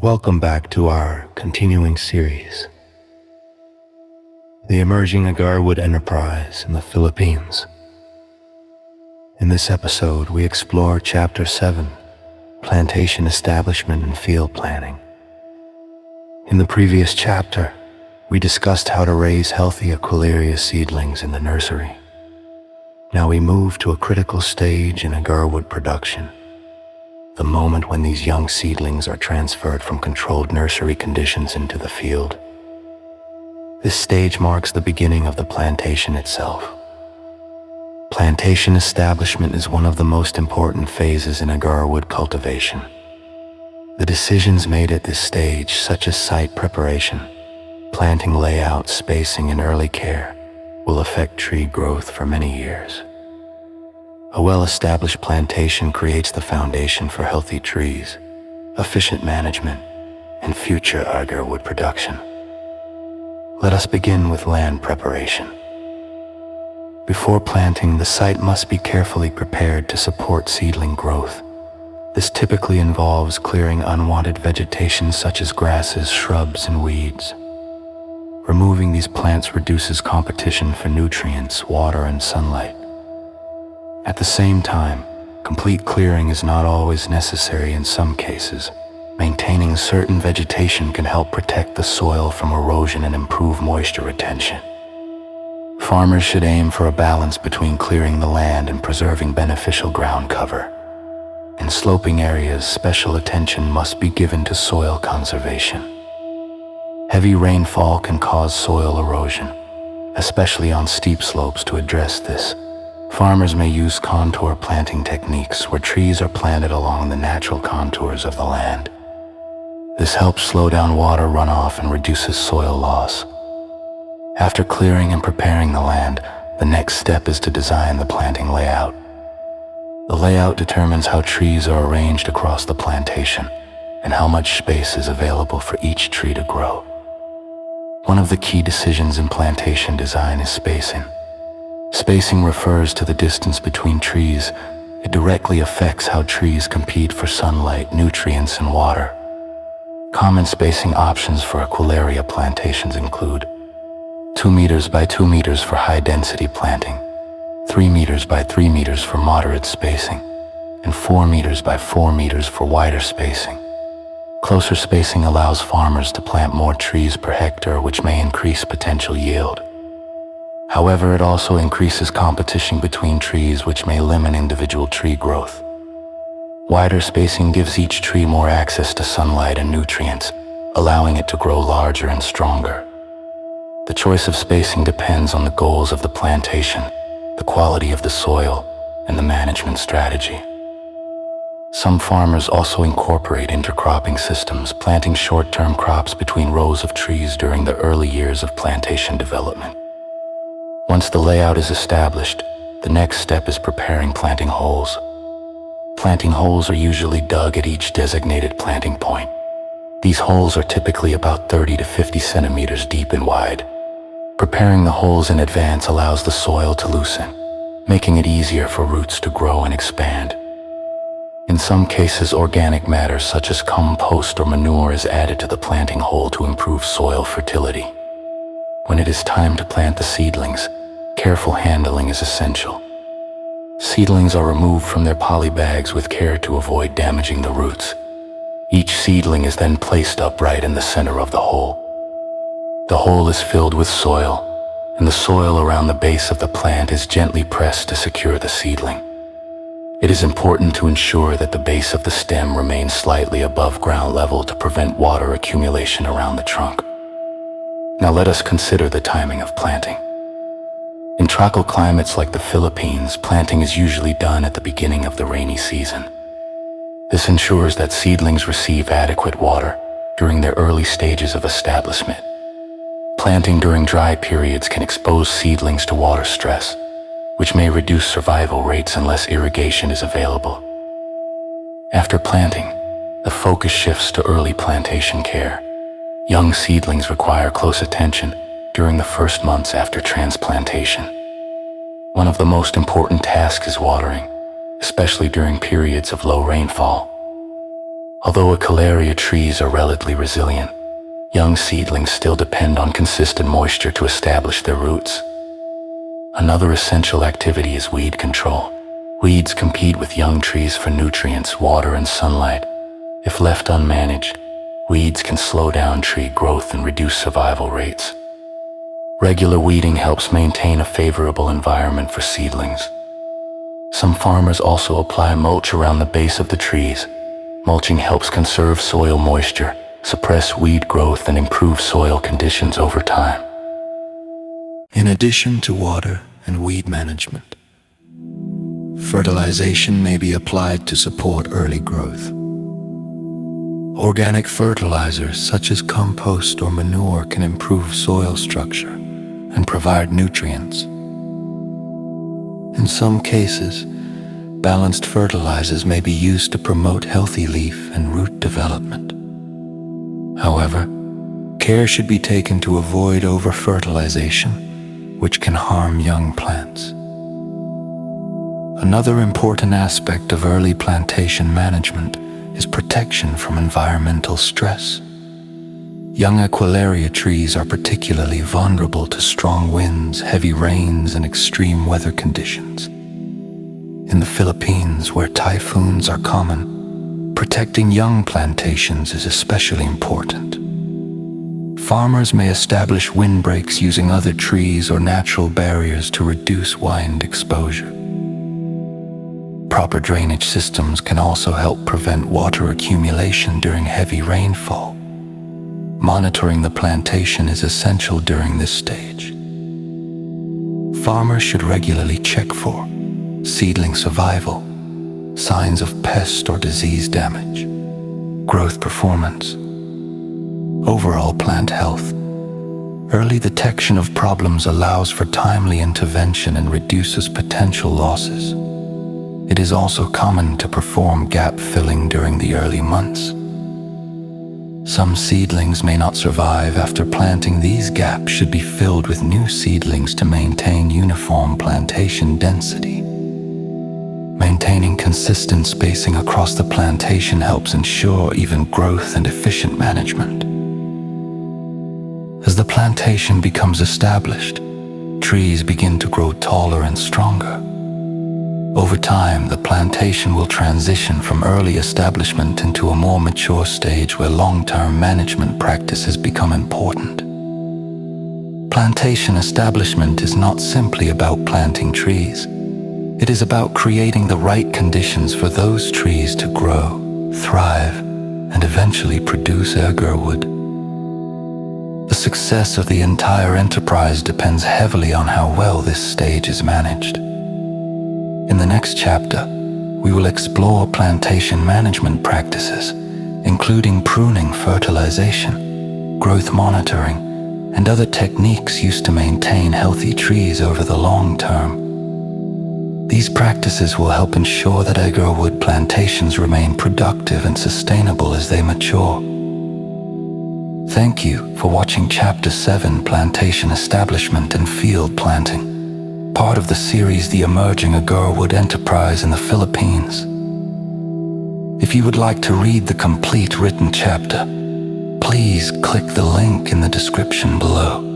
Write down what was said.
welcome back to our continuing series, the emerging Agarwood enterprise in the Philippines. In this episode, we explore Chapter 7, Plantation Establishment and Field Planning. In the previous chapter, we discussed how to raise healthy Aquileria seedlings in the nursery. Now we move to a critical stage in Agarwood production, the moment when these young seedlings are transferred from controlled nursery conditions into the field. This stage marks the beginning of the plantation itself. Plantation establishment is one of the most important phases in Agarwood cultivation. The decisions made at this stage, such as site preparation, planting layout, spacing, and early care, will affect tree growth for many years. A well-established plantation creates the foundation for healthy trees, efficient management, and future Agarwood production. Let us begin with land preparation. Before planting, the site must be carefully prepared to support seedling growth. This typically involves clearing unwanted vegetation such as grasses, shrubs, and weeds. Removing these plants reduces competition for nutrients, water, and sunlight. At the same time, complete clearing is not always necessary in some cases. Maintaining certain vegetation can help protect the soil from erosion and improve moisture retention. Farmers should aim for a balance between clearing the land and preserving beneficial ground cover. In sloping areas, special attention must be given to soil conservation. Heavy rainfall can cause soil erosion, especially on steep slopes. To address this, farmers may use contour planting techniques where trees are planted along the natural contours of the land. This helps slow down water runoff and reduces soil loss. After clearing and preparing the land, the next step is to design the planting layout. The layout determines how trees are arranged across the plantation and how much space is available for each tree to grow. One of the key decisions in plantation design is spacing. Spacing refers to the distance between trees. It directly affects how trees compete for sunlight, nutrients, and water. Common spacing options for Aquileria plantations include 2 meters by 2 meters for high-density planting, 3 meters by 3 meters for moderate spacing, and 4 meters by 4 meters for wider spacing. Closer spacing allows farmers to plant more trees per hectare, which may increase potential yield. However, it also increases competition between trees, which may limit individual tree growth. Wider spacing gives each tree more access to sunlight and nutrients, allowing it to grow larger and stronger. The choice of spacing depends on the goals of the plantation, the quality of the soil, and the management strategy. Some farmers also incorporate intercropping systems, planting short-term crops between rows of trees during the early years of plantation development. Once the layout is established, the next step is preparing planting holes. Planting holes are usually dug at each designated planting point. These holes are typically about 30 to 50 centimeters deep and wide. Preparing the holes in advance allows the soil to loosen, making it easier for roots to grow and expand. In some cases, organic matter such as compost or manure is added to the planting hole to improve soil fertility. When it is time to plant the seedlings, careful handling is essential. Seedlings are removed from their poly bags with care to avoid damaging the roots. Each seedling is then placed upright in the center of the hole. The hole is filled with soil, and the soil around the base of the plant is gently pressed to secure the seedling. It is important to ensure that the base of the stem remains slightly above ground level to prevent water accumulation around the trunk. Now let us consider the timing of planting. In tropical climates like the Philippines, planting is usually done at the beginning of the rainy season. This ensures that seedlings receive adequate water during their early stages of establishment. Planting during dry periods can expose seedlings to water stress, which may reduce survival rates unless irrigation is available. After planting, the focus shifts to early plantation care. Young seedlings require close attention during the first months after transplantation. One of the most important tasks is watering, especially during periods of low rainfall. Although Echolaria trees are relatively resilient, young seedlings still depend on consistent moisture to establish their roots. Another essential activity is weed control. Weeds compete with young trees for nutrients, water, and sunlight. If left unmanaged, weeds can slow down tree growth and reduce survival rates. Regular weeding helps maintain a favorable environment for seedlings. Some farmers also apply mulch around the base of the trees. Mulching helps conserve soil moisture, suppress weed growth, and improve soil conditions over time. In addition to water and weed management, fertilization may be applied to support early growth. Organic fertilizers such as compost or manure can improve soil structure and provide nutrients. In some cases, balanced fertilizers may be used to promote healthy leaf and root development. However, care should be taken to avoid over-fertilization, which can harm young plants. Another important aspect of early plantation management is protection from environmental stress. Young Echolaria trees are particularly vulnerable to strong winds, heavy rains, and extreme weather conditions. In the Philippines, where typhoons are common, protecting young plantations is especially important. Farmers may establish windbreaks using other trees or natural barriers to reduce wind exposure. Proper drainage systems can also help prevent water accumulation during heavy rainfall. Monitoring the plantation is essential during this stage. Farmers should regularly check for seedling survival, signs of pest or disease damage, growth performance, overall plant health. Early detection of problems allows for timely intervention and reduces potential losses. It is also common to perform gap filling during the early months. Some seedlings may not survive after planting. These gaps should be filled with new seedlings to maintain uniform plantation density. Maintaining consistent spacing across the plantation helps ensure even growth and efficient management. As the plantation becomes established, trees begin to grow taller and stronger. Over time, the plantation will transition from early establishment into a more mature stage where long-term management practices become important. Plantation establishment is not simply about planting trees. It is about creating the right conditions for those trees to grow, thrive, and eventually produce Agarwood. The success of the entire enterprise depends heavily on how well this stage is managed. In the next chapter, we will explore plantation management practices, including pruning, fertilization, growth monitoring, and other techniques used to maintain healthy trees over the long term. These practices will help ensure that Agarwood plantations remain productive and sustainable as they mature. Thank you for watching Chapter 7, Plantation Establishment and Field Planting, part of the series The Emerging Agarwood Enterprise in the Philippines. If you would like to read the complete written chapter, please click the link in the description below.